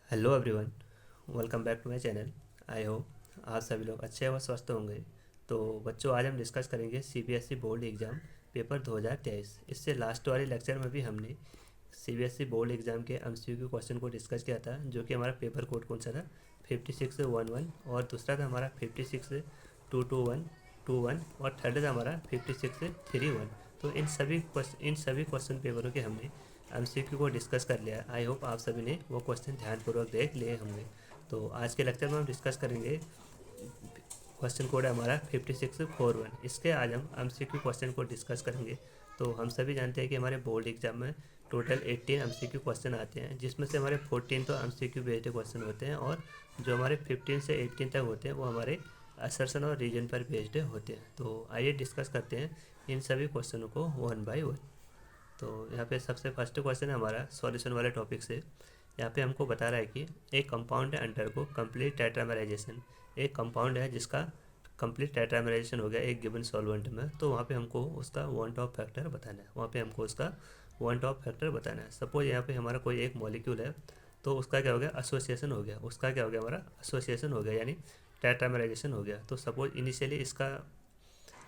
Hello everyone, welcome back to my channel. I hope आप सभी लोग अच्छे व स्वस्थ होंगे। तो बच्चों, आज हम डिस्कस करेंगे सीबीएसई बोर्ड एग्ज़ाम पेपर 2023। इससे लास्ट वाले लेक्चर में भी हमने सीबीएसई बोर्ड एग्ज़ाम के एमसीक्यू क्वेश्चन को डिस्कस किया था, जो कि हमारा पेपर कोड कौन सा था, 5611, और दूसरा था हमारा 562221 और थर्ड था हमारा 5631। तो इन सभी क्वेश्चन पेपरों के हमने एमसीक्यू को डिस्कस कर लिया। आई होप आप सभी ने वो क्वेश्चन ध्यानपूर्वक देख लिए होंगे। तो आज के लेक्चर में हम डिस्कस करेंगे क्वेश्चन कोड है हमारा 5641। इसके आज हम एमसीक्यू क्वेश्चन को डिस्कस करेंगे। तो हम सभी जानते हैं कि हमारे बोर्ड एग्जाम में टोटल 18 एमसीक्यू क्वेश्चन आते हैं, जिसमें से हमारे 14 तो एमसीक्यू बेस्ड क्वेश्चन होते हैं और जो हमारे 15 से 18 तक होते हैं वो हमारे असर्शन और रीजन पर बेस्ड होते हैं। तो आइए डिस्कस करते हैं इन सभी क्वेश्चनों को वन बाय वन। तो यहाँ पे सबसे फर्स्ट क्वेश्चन है हमारा सॉल्यूशन वाले टॉपिक से। यहाँ पे हमको बता रहा है कि एक कंपाउंड है अंडर को कंप्लीट टेट्रामेराइजेशन। एक कंपाउंड है जिसका कंप्लीट टेट्रामेराइजेशन हो गया एक गिवन सॉल्वेंट में, तो वहाँ पे हमको उसका वन टॉप फैक्टर बताना है। वहाँ पे हमको उसका वन टॉप फैक्टर बताना है। सपोज यहाँ पे हमारा कोई एक मॉलिक्यूल है, तो उसका क्या हो गया, एसोसिएशन हो गया। उसका क्या हो गया, हमारा एसोसिएशन हो गया, यानी टेट्रामेराइजेशन हो गया। तो सपोज इनिशियली इसका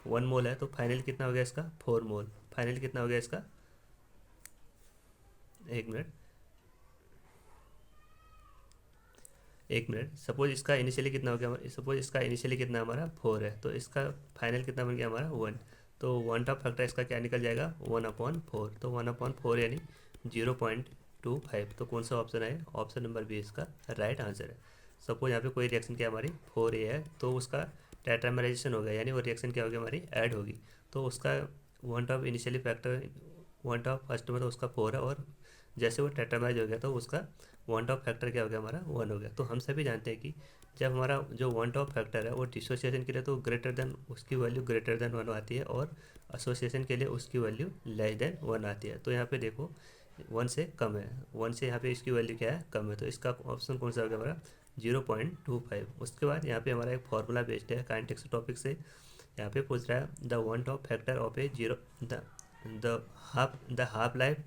1 मोल है, तो फाइनल कितना हो गया इसका 4 मोल। फाइनल कितना हो गया इसका, एक मिनट सपोज इसका इनिशियली कितना हो गया, सपोज इसका इनिशियली कितना हमारा 4 है, तो इसका फाइनल कितना बन गया हमारा 1। तो वन टॉप फैक्टर इसका क्या निकल जाएगा, 1/4। तो 1/4 यानी 0.25। तो कौन सा ऑप्शन है, ऑप्शन नंबर बी इसका राइट आंसर है। सपोज यहाँ पे कोई रिएक्शन क्या हमारी 4A है, तो उसका टेट्रामेराइजेशन हो गया, यानी वो रिएक्शन क्या होगी, हमारी ऐड होगी। तो उसका one top initially factor, one top first में तो उसका 4 है, और जैसे वो टेट्रामेराइज हो गया तो उसका वन टॉप फैक्टर क्या हो गया, हमारा 1 हो गया। तो हम सभी जानते हैं कि जब हमारा जो वन टॉप फैक्टर है वो डिसोसिएशन के लिए तो ग्रेटर देन, उसकी वैल्यू ग्रेटर देन 1 आती है, और एसोसिएशन के लिए उसकी वैल्यू लेस देन 1 आती है। तो यहाँ पे देखो 1 से कम है, 1 से यहाँ पे इसकी वैल्यू क्या है, कम है। तो इसका ऑप्शन कौन सा हो गया हमारा 0.25। उसके बाद यहाँ पे हमारा एक फॉर्मूला बेस्ड है काइनेटिक्स टॉपिक से। यहाँ पे पूछ रहा है the one top factor of a zero the half life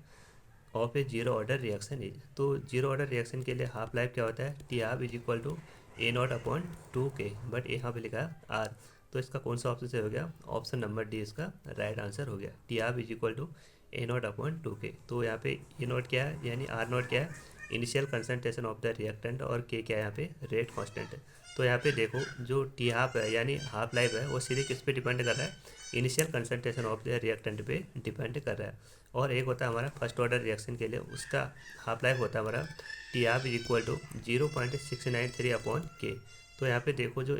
of a zero order reaction is. तो जीरो ऑर्डर रिएक्शन के लिए हाफ लाइफ क्या होता है, t half is equal to A0/2K, but यहाँ पे लिखा है R। तो इसका कौन सा ऑप्शन से हो गया, ऑप्शन नंबर डी इसका राइट आंसर हो गया। T half is equal to A0/2K। तो यहाँ पे A0 क्या है, यानी R0 क्या है, initial concentration of the reactant, और के क्या है यहाँ पे रेट कांस्टेंट है। तो यहाँ पे देखो जो टी हाफ है यानी हाफ लाइफ है वो सीधे किस पे डिपेंड कर रहा है, initial concentration of the reactant पे डिपेंड कर रहा है। और एक होता है हमारा फर्स्ट ऑर्डर रिएक्शन के लिए, उसका हाफ लाइफ होता है हमारा t half is equal to 0.693/K। तो यहाँ पे देखो जो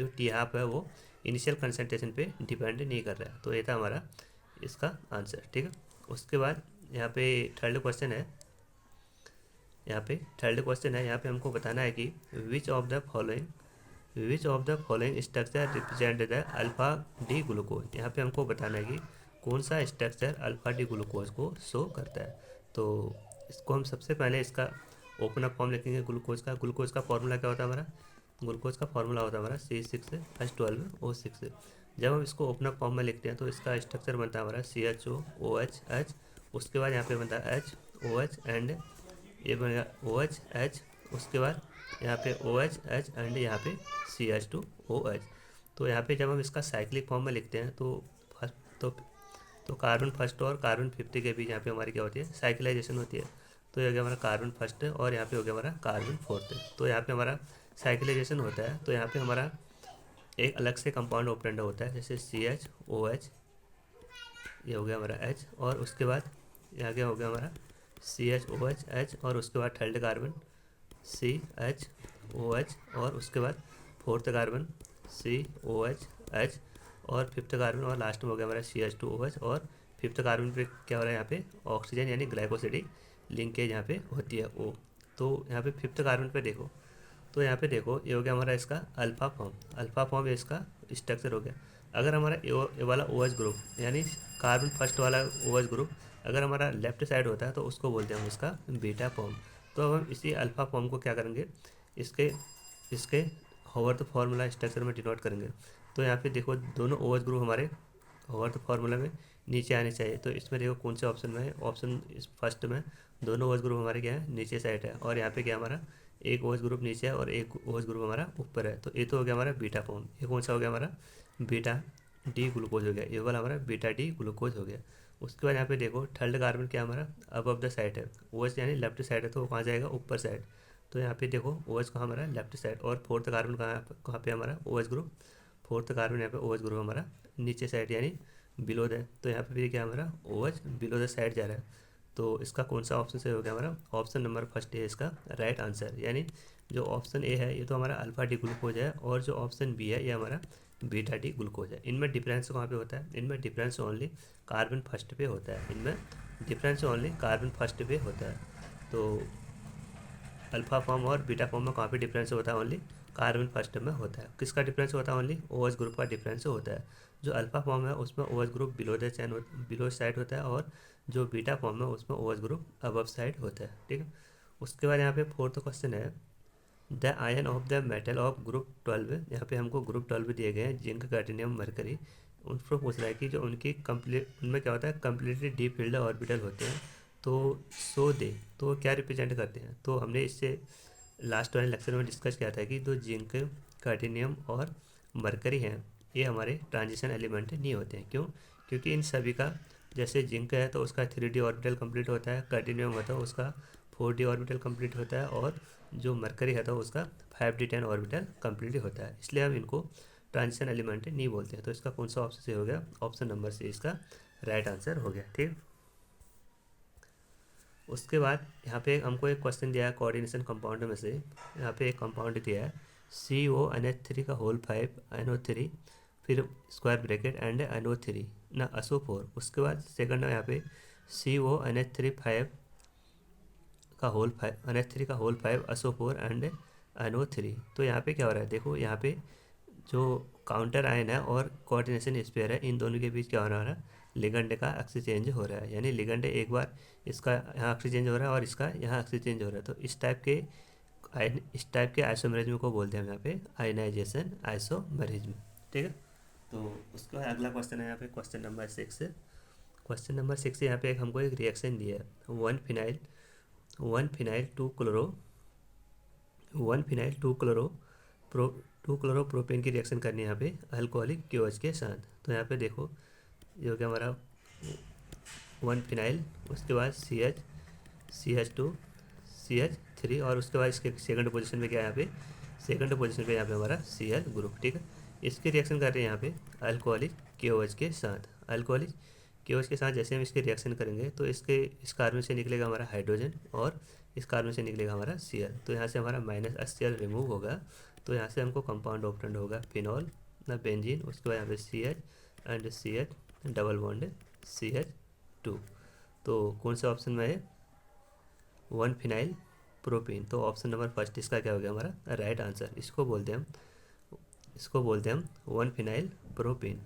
टी हाफ है वो इनिशियल कंसनट्रेशन पे डिपेंड नहीं कर रहा है। तो ये था हमारा इसका आंसर, ठीक है। उसके बाद यहाँ पे थर्ड क्वेश्चन है। यहाँ पे हमको बताना है कि विच of the following structure represent the alpha D glucose. यहाँ पे हमको बताना है कि कौन सा स्ट्रक्चर अल्फा डी ग्लूकोज को शो करता है। तो इसको हम सबसे पहले इसका ओपन अप फॉर्म लिखेंगे ग्लूकोज का फॉर्मूला क्या होता है हमारा, ग्लूकोज का फॉर्मूला होता है हमारा C6H12O6। जब हम इसको ओपन अप फॉर्म में लिखते हैं तो इसका स्ट्रक्चर बनता है हमारा CHOOH। उसके बाद यहाँ पे बनता है HOH एंड ये बनेगा OH उसके बाद यहाँ पे OH एंड यहाँ पे CH2OH। तो यहाँ पे जब हम इसका साइक्लिक फॉर्म में लिखते हैं तो फर्स्ट तो कार्बन फर्स्ट और कार्बन फिफ्थ के बीच यहाँ पे हमारी क्या होती है, साइक्लाइजेशन होती है। तो ये हो गया हमारा कार्बन फर्स्ट और यहाँ पे हो गया हमारा कार्बन फोर्थ। तो यहाँ पे हमारा साइक्लाइजेशन होता है, तो यहाँ पे हमारा एक अलग से कंपाउंड ऑपरेंड होता है, जैसे CHOH, ये हो गया हमारा H, और उसके बाद यहाँ क्या हो गया हमारा CHOH और उसके बाद थर्ड कार्बन CHOH, और उसके बाद फोर्थ कार्बन COH और फिफ्थ कार्बन, और लास्ट में हो गया हमारा CH2OH। और फिफ्थ कार्बन पे क्या हो रहा है, यहाँ पे ऑक्सीजन यानी ग्लाइकोसिडिक लिंकेज यहाँ पे होती है O। तो यहाँ पे फिफ्थ कार्बन पे देखो, तो यहाँ पे देखो ये हो गया हमारा इसका अल्फा फॉर्म है, इसका स्ट्रक्चर हो गया। अगर हमारा ये वाला OH ग्रुप यानी कार्बन फर्स्ट वाला OH ग्रुप अगर हमारा लेफ्ट साइड होता है तो उसको बोलते हैं हम इसका बीटा फॉर्म। तो अब हम इसी अल्फा फॉर्म को क्या करेंगे, इसके इसके होवर्थ फार्मूला स्ट्रक्चर में डिनोट करेंगे। तो यहाँ पे देखो दोनों OH ग्रुप हमारे होवर्थ फार्मूला में नीचे आने चाहिए। तो इसमें देखो कौन से ऑप्शन में है, ऑप्शन इस फर्स्ट में दोनों OH ग्रुप हमारे क्या है, नीचे साइड है, और यहाँ पे क्या हमारा एक OH ग्रुप नीचे है और एक OH ग्रुप हमारा ऊपर है। तो ये तो हो गया हमारा बीटा फॉर्म। ये कौन सा हो गया हमारा? बीटा डी ग्लूकोज हो गया। ये वाला हमारा बीटा डी ग्लूकोज हो गया। उसके बाद यहाँ पे देखो थर्ड कार्बन क्या हमारा अबव द साइड है, OH यानी लेफ्ट साइड है, तो वो कहाँ जाएगा? ऊपर साइड। तो यहाँ पे देखो OH कहाँ हमारा लेफ्ट साइड, और फोर्थ कार्बन कहाँ पे हमारा OH ग्रुप, फोर्थ कार्बन यहाँ पे OH ग्रुप हमारा नीचे साइड यानी बिलो द। तो यहाँ पे भी क्या हमारा OH बिलो द साइड जा रहा है। तो इसका कौन सा ऑप्शन सही हो गया हमारा? ऑप्शन नंबर फर्स्ट है इसका राइट आंसर। यानी जो ऑप्शन ए है ये तो हमारा अल्फा डी ग्लूकोज है, और जो ऑप्शन बी है ये हमारा बीटा डी ग्लूकोज है। इनमें डिफरेंस कहाँ पे होता है? इनमें डिफरेंस ओनली कार्बन फर्स्ट पे होता है। इनमें डिफरेंस ओनली कार्बन फर्स्ट पे होता है। तो अल्फा फॉर्म और बीटा फॉर्म में कहाँ पे डिफरेंस होता है? ओनली कार्बन फर्स्ट में होता है। किसका डिफरेंस होता है? ओनली OH ग्रुप का डिफरेंस होता है। जो अल्फा फॉर्म है उसमें OH group below the chain below side होता है, और जो बीटा फॉर्म है उसमें OH ग्रुप अबव साइड होता है। ठीक है। उसके बाद यहाँ पे फोर्थ क्वेश्चन है the ion of the metal of group 12। यहाँ पे हमको ग्रुप 12 दिए गए हैं, जिंक, कैडमियम, मरकरी। उनको पूछ रहा है कि जो उनकी कंप्लीट उनमें क्या होता है? कंप्लीटली डीप फील्ड ऑर्बिटल होते हैं। तो सो दे तो क्या रिप्रेजेंट करते हैं? तो हमने इससे लास्ट वाले लेक्चर में डिस्कस किया था कि जो जिंक, कैडमियम और मरकरी हैं ये हमारे ट्रांजिशन एलिमेंट नहीं होते हैं। क्यों? क्योंकि इन सभी का, जैसे जिंक है तो उसका 3D ऑर्बिटल कंप्लीट होता है, कैडमियम होता है उसका 4D ऑर्बिटल कंप्लीट होता है, और जो मरकरी है तो उसका 5D10 ऑर्बिटल कंप्लीट होता है। इसलिए हम इनको ट्रांजिशन एलिमेंट नहीं बोलते हैं। तो इसका कौन सा ऑप्शन से हो गया? ऑप्शन नंबर सी इसका राइट आंसर हो गया। ठीक। उसके बाद यहाँ पे हमको एक क्वेश्चन दिया है कोऑर्डिनेशन कंपाउंड में से। यहाँ पे एक कंपाउंड दिया है CONH3 का होल 5 NO3 फिर स्क्वायर ब्रैकेट एंड NO3 ना SO4। उसके बाद सेकंड है यहाँ पे CONH3 5 का होल 5 NH3 का होल 5 SO4 एंड NO3। तो यहाँ पे क्या हो रहा है? देखो यहाँ पे जो काउंटर आयन है और कोऑर्डिनेशन स्पेयर है, इन दोनों के बीच क्या हो रहा है? लिगेंड का एक्सचेंज हो रहा है। यानी लिगेंड एक बार इसका यहाँ एक्सचेंज हो रहा है और इसका यहाँ एक्सचेंज हो रहा है। तो इस टाइप के आइसोमेरिज्म को बोलते हैं हम यहाँ पे आयनाइजेशन आइसोमेरिज्म। ठीक है। तो उसके बाद अगला क्वेश्चन है यहाँ पे क्वेश्चन नंबर 6। क्वेश्चन नंबर 6 यहाँ पे हमको एक रिएक्शन दिया है 1 फिनाइल 2 क्लोरोप्रोपेन की रिएक्शन करनी है यहाँ पे अल्कोहलिक क्योच के साथ। तो यहाँ पे देखो ये हो गया हमारा 1 फिनाइल, उसके बाद CH2 CH3, और उसके बाद इसके सेकंड पोजीशन पे क्या है? यहाँ पे सेकंड पोजीशन पे यहाँ पे हमारा Cl ग्रुप। ठीक है। इसकी रिएक्शन कर रहे हैं यहाँ पे अल्कोहलिक KOH के साथ। अल्कोहलिक KOH के साथ जैसे हम इसके रिएक्शन करेंगे तो इस कार्बन से निकलेगा हमारा हाइड्रोजन, और इस कार्बन से निकलेगा हमारा Cl। तो यहाँ से हमारा -HCl रिमूव होगा। तो यहाँ से हमको कंपाउंड ऑप्टेंड होगा फिनॉल ना बेंजीन। उसके बाद यहाँ पे CH and CH double bond CH2। तो कौन सा ऑप्शन में है? 1 फिनाइल प्रोपीन। तो ऑप्शन नंबर फर्स्ट इसका क्या हो गया हमारा राइट आंसर। इसको बोलते हैं हम 1 फिनाइल प्रोपीन।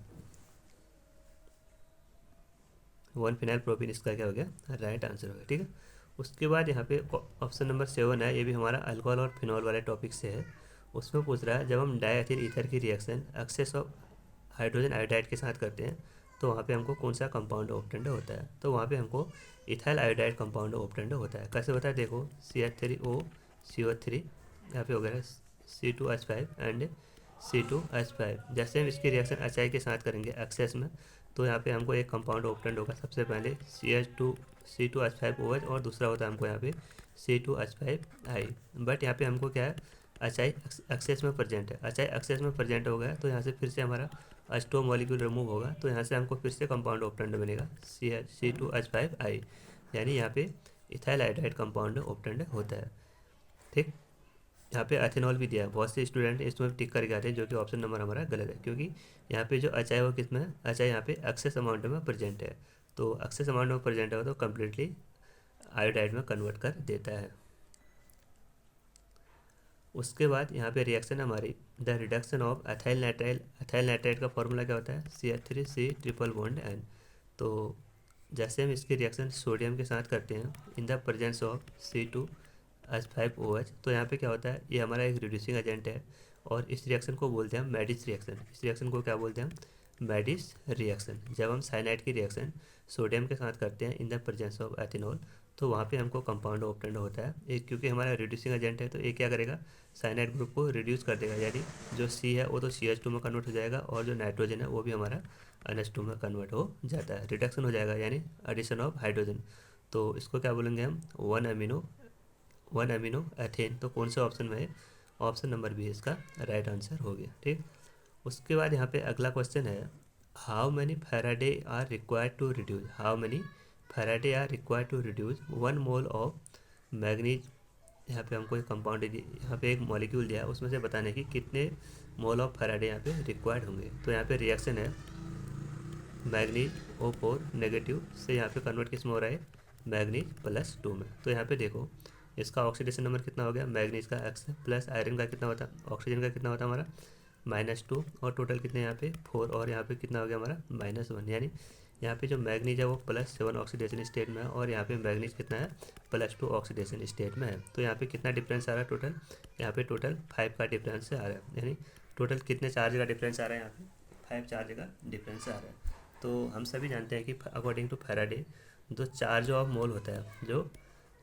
1 फिनाइल प्रोपीन इसका क्या हो गया राइट आंसर हो गया। ठीक है। उसके बाद यहाँ पे ऑप्शन नंबर 7 है, ये भी हमारा अल्कोहल और फिनॉल वाले टॉपिक से है। उसमें पूछ रहा है जब हम डायथिल ईथर की reaction excess of hydrogen iodide के साथ करते हैं तो वहाँ पे हमको कौन सा कंपाउंड ऑप्टेंड होता है? तो वहाँ पे हमको इथाइल आयोडाइड कंपाउंड ऑप्टेंड होता है। कैसे होता है? देखो CH3O CO3 यहाँ पे हो गया C2H5 एंड C2H5। जैसे हम इसकी रिएक्शन HI के साथ करेंगे एक्सेस में, तो यहाँ पे हमको एक कंपाउंड ऑप्टेंड होगा। सबसे पहले C2H5OH, और दूसरा होता है हमको यहाँ पे C2H5I। बट यहाँ पे हमको क्या है? HI एक्सेस में प्रेजेंट है। HI एक्सेस में प्रेजेंट हो गया तो यहाँ से फिर से हमारा H2 मॉलिक्यूल रिमूव होगा। तो यहाँ से हमको फिर से कंपाउंड ऑप्टेंड बनेगा C2H5I। यानी यहाँ पे इथाइल आयोडाइड कंपाउंड ऑप्टेंड होता है। ठीक। यहाँ पे एथेनॉल भी दिया है। बहुत से स्टूडेंट इसमें टिक करके आते हैं, जो कि ऑप्शन नंबर हमारा गलत है, क्योंकि यहाँ पे जो HI वो किस में है? HI यहाँ पे एक्सेस अमाउंट में प्रेजेंट है। तो एक्सेस अमाउंट में प्रेजेंट है तो कम्प्लीटली आयोडाइड में कन्वर्ट कर देता है। उसके बाद यहाँ पे रिएक्शन हमारी the reduction of ethyl nitride का फॉर्मूला क्या होता है? CH3C triple bond N। तो जैसे हम इसकी रिएक्शन सोडियम के साथ करते हैं in the presence of C2H5OH, तो यहाँ पे क्या होता है? ये हमारा एक रिड्यूसिंग एजेंट है, और इस रिएक्शन को बोलते हैं हम मैडिस रिएक्शन। इस रिएक्शन को क्या बोलते हैं हम? मैडिस रिएक्शन। जब हम साइनाइड की रिएक्शन सोडियम के साथ करते हैं in the presence of ethanol, तो वहाँ पे हमको कंपाउंड ऑप्टेंड होता है एक, क्योंकि हमारा रिड्यूसिंग एजेंट है तो ये क्या करेगा, साइनाइड ग्रुप को रिड्यूस कर देगा, यानी जो सी है वो तो CH2 में कन्वर्ट हो जाएगा और जो नाइट्रोजन है वो भी हमारा NH2 में कन्वर्ट हो जाता है, रिडक्शन हो जाएगा यानी एडिशन ऑफ हाइड्रोजन। तो इसको क्या बोलेंगे हम, 1 अमीनो एथेन। तो कौन से ऑप्शन में है, ऑप्शन नंबर बी इसका राइट आंसर हो गया। ठीक, उसके बाद यहाँ पे अगला क्वेश्चन है, how many Faraday are required to reduce, how many Faraday are required to reduce 1 mole of manganese. यहाँ पे हमको एक कंपाउंड यहाँ पे एक मॉलिक्यूल दिया है, उसमें से बताने की कितने मोल ऑफ फैराडे यहाँ पे रिक्वायर्ड होंगे। तो यहाँ पे रिएक्शन है मैग्नीज O4 नेगेटिव से यहाँ पे कन्वर्ट किस में हो रहा है, मैग्नीज +2 में। तो यहाँ पे देखो इसका ऑक्सीडेशन नंबर कितना हो गया, मैग्नीज का X प्लस आयरन का कितना होता, ऑक्सीजन का कितना होता हमारा -2, और टोटल कितने यहाँ पे 4, और यहाँ पे कितना हो गया हमारा -1, यानी यहाँ पे जो मैग्नीज है वो +7 ऑक्सीडेशन स्टेट में है और यहाँ पे मैग्नीज कितना है +2 ऑक्सीडेशन स्टेट में है। तो यहाँ पे कितना डिफरेंस आ रहा है टोटल, यहाँ पे टोटल 5 का डिफरेंस आ रहा है, यानी टोटल कितने चार्ज का डिफरेंस आ रहा है, यहाँ पे 5 चार्ज का डिफरेंस आ रहा है। तो हम सभी जानते हैं कि अकॉर्डिंग टू फैराडे जो चार्ज ऑफ मोल होता है, जो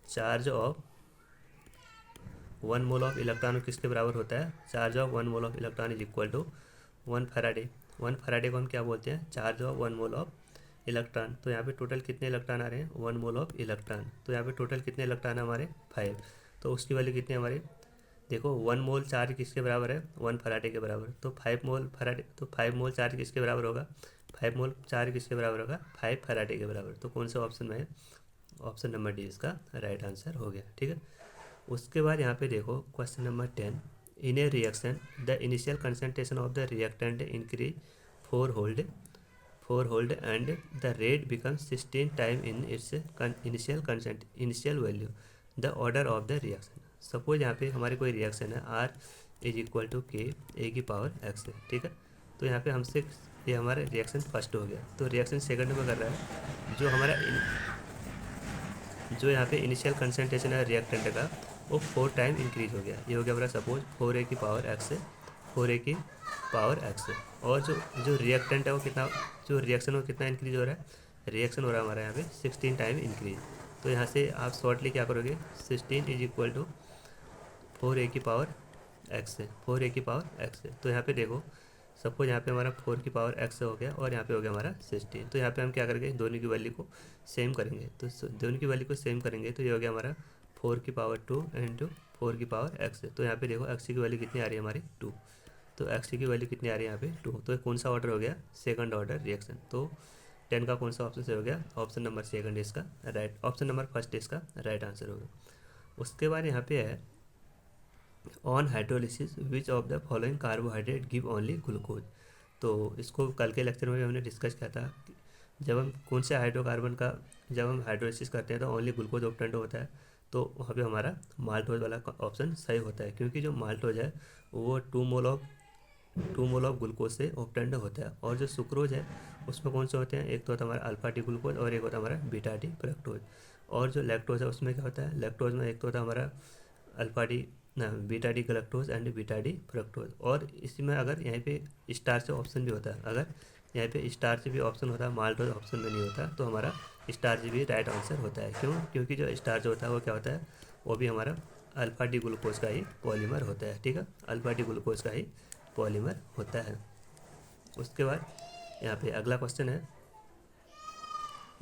charge of 1 mole of electron किसके बराबर होता है, charge of 1 mole of electron is equal to 1 Faraday. 1 Faraday को हम क्या बोलते हैं, charge of 1 mole of electron. तो यहाँ पे टोटल कितने इलेक्ट्रॉन आ रहे हैं, 1 मोल ऑफ इलेक्ट्रॉन। तो यहाँ पे टोटल कितने इलेक्ट्रॉन है हमारे 5, तो उसकी वैल्यू कितनी हमारे, देखो 1 मोल चार्ज किसके बराबर है, 1 फैराडे के बराबर। तो 5 मोल फैराडे, तो 5 मोल चार्ज किसके बराबर होगा, 5 मोल चार्ज किसके बराबर होगा, 5 फैराडे के बराबर। तो कौन सा ऑप्शन में है, ऑप्शन नंबर डी इसका राइट आंसर हो गया। ठीक है, उसके बाद यहाँ पे देखो question number 10, in a reaction the initial concentration of the reactant increase 4 fold and the rate becomes 16 time in its initial value, the order of the reaction. Suppose यहाँ पे हमारी कोई रिएक्शन है R is equal to K A⁴ है। ठीक है, तो यहाँ पे हमसे ये हमारा रिएक्शन फर्स्ट हो गया, तो रिएक्शन सेकंड में कर रहा है, जो यहाँ पे इनिशियल कंसंट्रेशन है रिएक्टेंट का वो 4 टाइम इंक्रीज हो गया। ये हो गया हमारा सपोज 4A⁴ है, 4A⁴ है। और जो रिएक्टेंट है वो कितना, जो रिएक्शन वो कितना इंक्रीज हो रहा है, रिएक्शन हो रहा है हमारा यहाँ पे 16 टाइम इंक्रीज। तो यहाँ से आप शॉर्टली क्या करोगे, 16 इज इक्वल टू 4A⁴ है, 4A⁴ है। तो यहाँ पे देखो सपोज यहाँ पे हमारा 4x हो गया और यहाँ पे हो गया हमारा 16। तो यहाँ पे हम क्या करेंगे, दोनों की वैल्यू को सेम करेंगे। तो दोनों की वैल्यू को सेम करेंगे तो ये हो गया हमारा 4⁴ इंटू 4x। तो यहाँ पे देखो x की वैल्यू कितनी आ रही है हमारी 2, तो x की वैल्यू कितनी आ रही है यहाँ पे 2। तो कौन सा ऑर्डर हो गया, सेकंड ऑर्डर रिएक्शन। तो 10 का कौन सा ऑप्शन से हो गया, ऑप्शन नंबर सेकंड इसका राइट, ऑप्शन नंबर फर्स्ट इसका राइट आंसर होगा। उसके बाद यहाँ पे है on hydrolysis which of the following carbohydrate give only glucose. तो इसको कल के लेक्चर में भी हमने डिस्कस किया था कि जब हम कौन से हाइड्रोकार्बन का जब हम हाइड्रोलिसिस करते हैं तो ओनली ग्लूकोज ऑप्टेंड होता है। तो वहाँ पे हमारा माल्टोज वाला ऑप्शन सही होता है, क्योंकि जो माल्टोज है वो 2 मोल ऑफ ग्लूकोज से ऑप्टेंड होता है। और जो सुक्रोज है उसमें कौन से होते हैं, एक तो होता है हमारा अल्फा डी ग्लूकोज और एक होता है हमारा बीटा डी फ्रक्टोज। और जो लैक्टोज है उसमें क्या होता है, लैक्टोज में एक तो होता है हमारा अल्फा डी ना beta D गलैक्टोज and beta D fructose. और इसमें अगर यहाँ पे स्टार्च ऑप्शन भी होता है, अगर यहाँ पे स्टार्च भी ऑप्शन होता है, माल्टोज ऑप्शन में नहीं होता, तो हमारा स्टार्च भी राइट आंसर होता है। क्यों, क्योंकि जो स्टार्च होता है वो क्या होता है, वो भी हमारा अल्फा डी ग्लूकोज का ही पॉलीमर होता है। ठीक है, अल्फा डी ग्लूकोज का ही पॉलीमर होता है। उसके बाद यहाँ पे अगला क्वेश्चन है,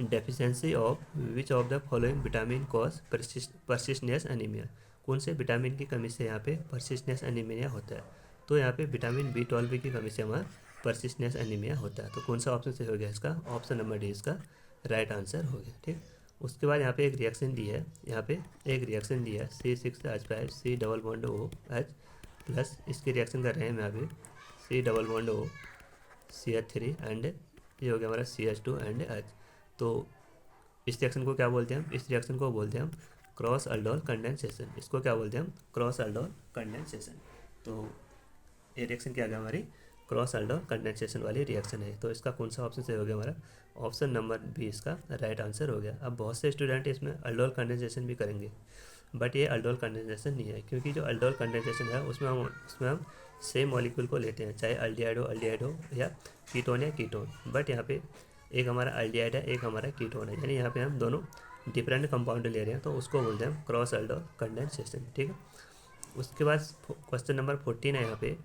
deficiency of which of the following vitamin cause persistence anaemia. कौन से विटामिन की कमी से यहाँ पे परसिस्टेंस एनीमिया होता है। तो यहाँ पे विटामिन B12 की कमी से हमारा परसिस्टेंस एनीमिया होता है। तो कौन सा ऑप्शन से हो गया इसका, ऑप्शन नंबर डी इसका राइट आंसर हो गया। ठीक, उसके बाद यहाँ पे एक रिएक्शन दी है, यहाँ पे एक रिएक्शन दी है C6H5 C double bond OH plus, इसकी रिएक्शन कर रहे हैं यहाँ पे C double bond O CH3 and ये हो गया हमारा CH2 एंड H। तो इस रिएक्शन को क्या बोलते हैं हम, इस रिएक्शन को बोलते हैं हम क्रॉस अल्डोल कंडेंसेशन। इसको क्या बोलते हैं हम, क्रॉस अल्डोल कंडेंसेशन। तो ये रिएक्शन क्या गया हमारी क्रॉस अल्डोल कंडेंसेशन वाली रिएक्शन है। तो इसका कौन सा ऑप्शन से हो गया हमारा, ऑप्शन नंबर बी इसका राइट आंसर हो गया। अब बहुत से स्टूडेंट इसमें अल्डोल कंडेंसेशन भी करेंगे, बट ये अल्डोल कंडेंसेशन नहीं है, क्योंकि जो अल्डोल कंडेंसेशन है उसमें हम सेम मॉलिक्यूल को लेते हैं, चाहे अल्डिहाइड हो या कीटोन। बट यहाँ पे एक हमारा अल्डिहाइड है, एक हमारा कीटोन है, यानी यहाँ पे हम दोनों डिफरेंट कंपाउंड ले रहे हैं तो उसको बोलते हैं क्रॉस अल्डो कंडेंसेशन, ठीक है। उसके बाद क्वेश्चन नंबर 14 है यहाँ पे,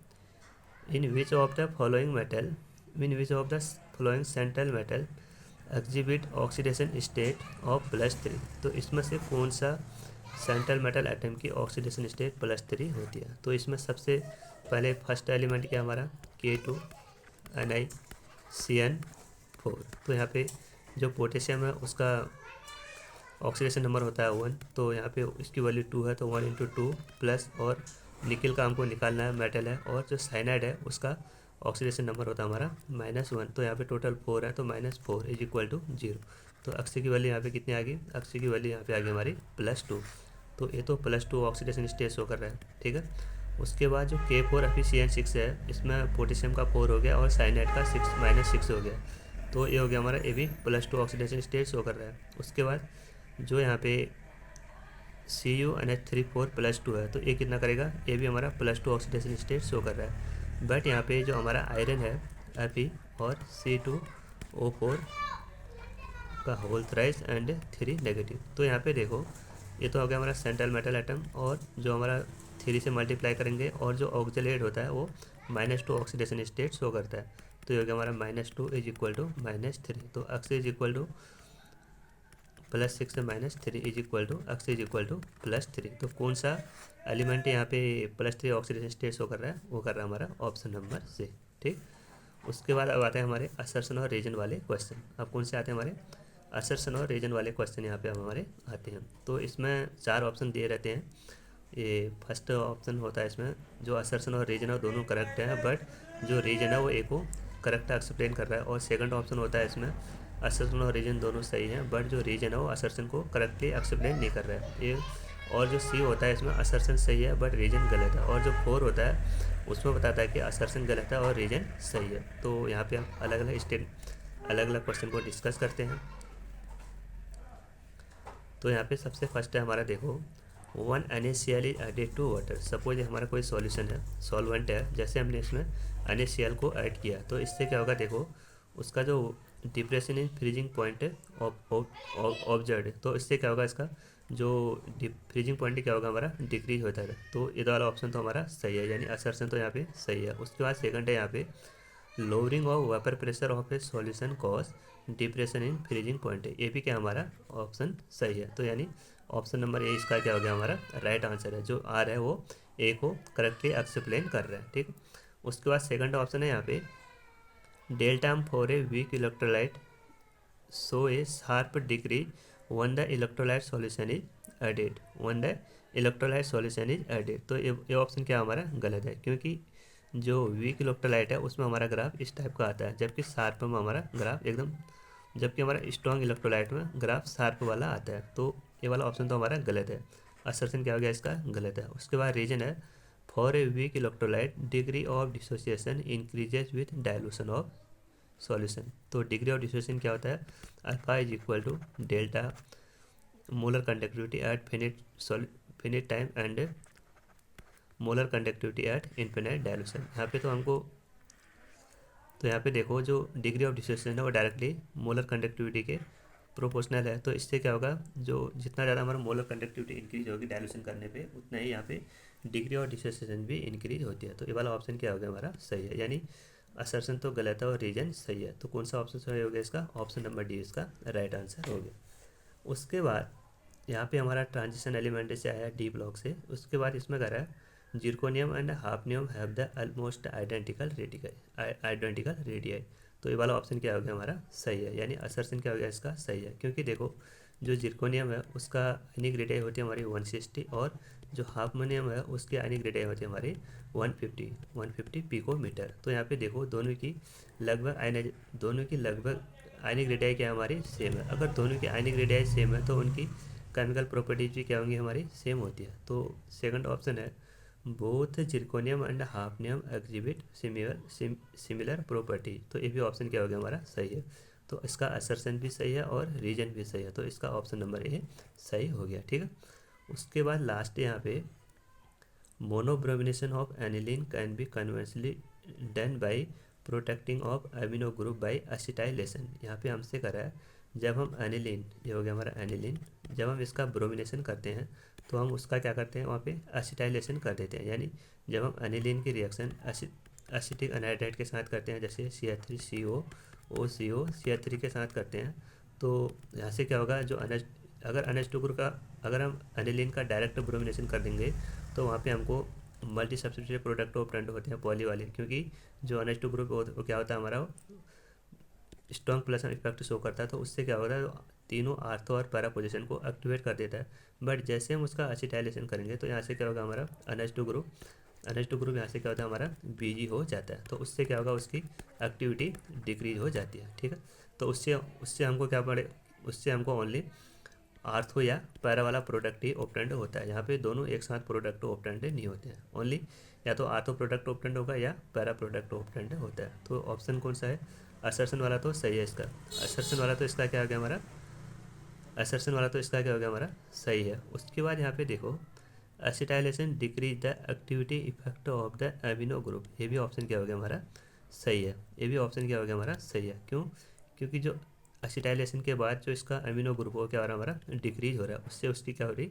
in which of the following metal, in which of the following central metal exhibit oxidation state of +3। तो इसमें से कौन सा सेंट्रल मेटल एटम की ऑक्सीडेशन स्टेट +3 होती है। तो इसमें सबसे पहले फर्स्ट एलिमेंट क्या हमारा K2NiCN4। तो यहाँ पे जो पोटेशियम है उसका ऑक्सीडेशन नंबर होता है 1, तो यहाँ पे इसकी वैल्यू 2 है, तो 1 × 2 प्लस, और निकल का हमको निकालना है, मेटल है, और जो साइनाइड है उसका ऑक्सीडेशन नंबर होता है हमारा -1। तो यहाँ पे टोटल 4 है, तो -4 = 0। तो अक्सी की वैल्यू यहाँ पे कितनी आ गई, अक्सी की वैल्यू यहाँ पे आ गई हमारी +2। तो ये तो +2 ऑक्सीडेशन स्टेट शो कर रहा है, ठीक है। उसके बाद जो K4FeCN6 है, इसमें पोटेशियम का 4 हो गया और साइनाइड का -6 हो गया। तो ये हो गया हमारा, ये भी +2 ऑक्सीडेशन स्टेट शो कर रहा है। उसके बाद जो यहाँ पे CuNH3 4 +2 है, तो ये कितना करेगा, ये भी हमारा +2 ऑक्सीडेशन स्टेट शो कर रहा है। बट यहाँ पे जो हमारा आयरन है Fe और C2O4 का होल थ्राइस एंड 3 नेगेटिव। तो यहाँ पे देखो, ये तो हो गया हमारा सेंट्रल मेटल एटम, और जो हमारा 3 से मल्टीप्लाई करेंगे और जो ऑक्जेलेट होता है वो -2 ऑक्सीडेशन स्टेट शो करता है। तो ये हो गया हमारा -2 = -3। तो अक्स +6 से -3 अक्स +3। तो कौन सा एलिमेंट यहाँ पे +3 ऑक्सीडेशन स्टेट शो कर रहा है, वो कर रहा है हमारा ऑप्शन नंबर C, ठीक। उसके बाद अब आते हैं हमारे असर्शन और रीजन वाले क्वेश्चन। अब कौन से आते हैं हमारे असर्शन और रीजन वाले क्वेश्चन यहाँ पे अब हमारे आते हैं। तो इसमें 4 ऑप्शन दिए रहते हैं। ये फर्स्ट ऑप्शन होता है इसमें, जो असर्शन और रीजन है दोनों करेक्ट है, बट जो रीजन है वो एक को करेक्ट एक्सप्लेन कर रहा है। और सेकंड ऑप्शन होता है इसमें, असर्शन और रीजन दोनों सही हैं, बट जो रीजन है वो असर्शन को करेक्टली एक्सप्लेन नहीं कर रहा है ये। और जो C होता है इसमें, असर्शन सही है बट रीजन गलत है। और जो 4 होता है उसमें बताता है कि असर्शन गलत है और रीजन सही है। तो यहाँ पे हम अलग अलग क्वेश्चन को डिस्कस करते हैं। तो यहाँ पे सबसे फर्स्ट है हमारा, देखो 1 NaCl is added to water. Suppose हमारा कोई सॉल्यूशन है, सॉल्वेंट है, जैसे हमने इसमें NaCl को ऐड किया, तो इससे क्या होगा, देखो उसका जो depression in freezing point observe, तो इससे क्या होगा, इसका जो फ्रीजिंग पॉइंट क्या होगा हमारा, डिक्रीज होता है। तो ये वाला ऑप्शन तो हमारा सही है, यानी असर्शन तो यहाँ पे सही है। उसके बाद सेकंड है यहाँ पे, lowering of vapour pressure of A solution cause depression in freezing point है, ये भी क्या हमारा ऑप्शन सही है। तो यानी ऑप्शन नंबर ए इसका क्या हो गया हमारा राइट आंसर है। जो आर है वो ए को करेक्टली एक्सप्लेन कर रहा है, ठीक। उसके बाद सेकंड ऑप्शन है यहाँ पे, delta for a weak electrolyte so a sharp decrease when the electrolyte solution is added, when the electrolyte solution is added. तो ये ऑप्शन क्या हमारा गलत है, क्योंकि जो वीक इलेक्ट्रोलाइट है उसमें हमारा ग्राफ इस टाइप का आता है, जबकि शार्प में हमारा ग्राफ एकदम, जबकि हमारा स्ट्रॉन्ग इलेक्ट्रोलाइट में ग्राफ शार्प वाला आता है। तो ये वाला ऑप्शन तो हमारा गलत है, असर्शन क्या हो गया इसका गलत है। उसके बाद रीजन है, for a weak electrolyte degree of dissociation increases with dilution of solution. तो डिग्री ऑफ डिसोसिएशन क्या होता है, alpha = delta molar conductivity eight finite time and molar conductivity eight infinite dilution. यहाँ पे तो हमको, तो यहाँ पे देखो जो डिग्री ऑफ डिसोसिएशन है वो डायरेक्टली मोलर कंडक्टिविटी के प्रोपोर्शनल है। तो इससे क्या होगा, जो जितना ज़्यादा हमारा मोलर कंडक्टिविटी इंक्रीज होगी डायलूशन करने पे, उतना ही यहाँ पे डिग्री ऑफ डिसोसिएशन भी इंक्रीज होती है। तो ये वाला ऑप्शन क्या हो गया हमारा सही है, यानी असर्शन तो गलत है और रीजन सही है। तो कौन सा ऑप्शन सही हो गया इसका, ऑप्शन नंबर डी इसका राइट आंसर हो गया। उसके बाद यहाँ पे हमारा ट्रांजिशन एलिमेंट से आया डी ब्लॉक से। उसके बाद इसमें कह रहा है, zirconium and hafnium have the almost identical radii. तो ये वाला ऑप्शन क्या हो गया हमारा सही है, यानी असर्शन क्या हो गया इसका सही है। क्योंकि देखो जो जिरकोनियम है उसका आयनिक रेडियाई होती है हमारी 160, और जो हाफनियम है उसकी आयनिक रेडियाई होती है हमारी 150 पिकोमीटर। तो यहाँ पे देखो दोनों की लगभग आयनिक रेडियाई क्या हमारी सेम है। अगर दोनों की आयनिक रेडियाई सेम है तो उनकी केमिकल प्रॉपर्टीज भी क्या होंगी हमारी सेम होती है। तो सेकंड ऑप्शन है, both zirconium and hafnium exhibit similar property. तो ये भी ऑप्शन क्या हो गया हमारा सही है। तो इसका असर्शन भी सही है और रीजन भी सही है, तो इसका ऑप्शन नंबर ए सही हो गया, ठीक है। उसके बाद लास्ट यहाँ पे, monobromination of aniline can be conventionally done by protecting of amino group by acetylation. यहाँ पे हमसे करा है जब हम एनिलीन, ये हो गया हमारा एनिलीन, जब हम इसका ब्रोमिनेशन करते हैं तो हम उसका क्या करते हैं, वहाँ पे एसिटाइलेशन कर देते हैं। यानी जब हम एनिलीन की रिएक्शन एसिटिक एनहाइड्राइड के साथ करते हैं, जैसे CH3CO ओ CH3 के साथ करते हैं, तो यहाँ से क्या होगा, जो अगर NH2 ग्रुप का, अगर हम एनिलीन का डायरेक्ट ब्रोमिनेशन कर देंगे तो वहाँ पे हमको मल्टी सब्स्टिट्यूटेड प्रोडक्ट ऑपरेंड होते हैं पॉली वाले, क्योंकि जो NH2 ग्रुप वो क्या होता है हमारा, स्ट्रॉन्ग प्लस इफेक्ट शो करता है, तो उससे क्या होता है, तीनों आर्थो और पैरा पोजीशन को एक्टिवेट कर देता है। बट जैसे हम उसका एसिटाइलेशन करेंगे तो यहाँ से क्या होगा, हमारा NH2 ग्रुप यहाँ से क्या होता है, हमारा बीजी हो जाता है, तो उससे क्या होगा, उसकी एक्टिविटी डिक्रीज हो जाती है। ठीक है, तो उससे उससे हमको क्या पड़े, उससे हमको ओनली आर्थो या पैरा वाला प्रोडक्ट ही ऑपरेंड होता है। यहाँ पे दोनों एक साथ प्रोडक्ट ऑपरेंड नहीं होते हैं, ओनली या तो आर्थो प्रोडक्ट ऑपरेंड होगा या पैरा प्रोडक्ट ऑपरेंड होता है। तो ऑप्शन कौन सा है, असर्शन वाला तो सही है इसका। असर्शन वाला तो इसका क्या हो गया हमारा, असर्शन वाला तो इसका क्या हो गया हमारा, सही है। उसके बाद यहाँ पे देखो, acetylation decrease the activity effect of the amino group, ये भी ऑप्शन क्या हो गया हमारा, सही है। ये भी ऑप्शन क्या हो गया हमारा, सही है। क्यों, क्योंकि जो एसिटाइलेशन के बाद जो इसका एमिनो ग्रुप हो क्या हो रहा है, हमारा डिक्रीज हो रहा है, उससे उसकी क्या हो रही,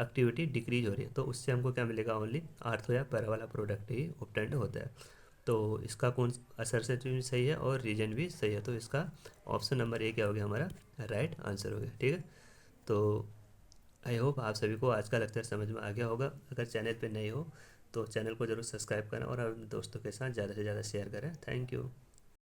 एक्टिविटी डिक्रीज हो रही है, तो उससे हमको क्या मिलेगा, ओनली आर्थो या पैरा वाला प्रोडक्ट ही ऑब्टेंड होता है। तो इसका कौन असर भी सही है और रीजन भी सही है, तो इसका ऑप्शन नंबर ए क्या हो गया हमारा, राइट आंसर हो गया। ठीक है, तो आई होप आप सभी को आज का लेक्चर समझ में आ गया होगा। अगर चैनल पे नए हो तो चैनल को ज़रूर सब्सक्राइब करें और अपने दोस्तों के साथ ज़्यादा से ज़्यादा शेयर करें। Thank you.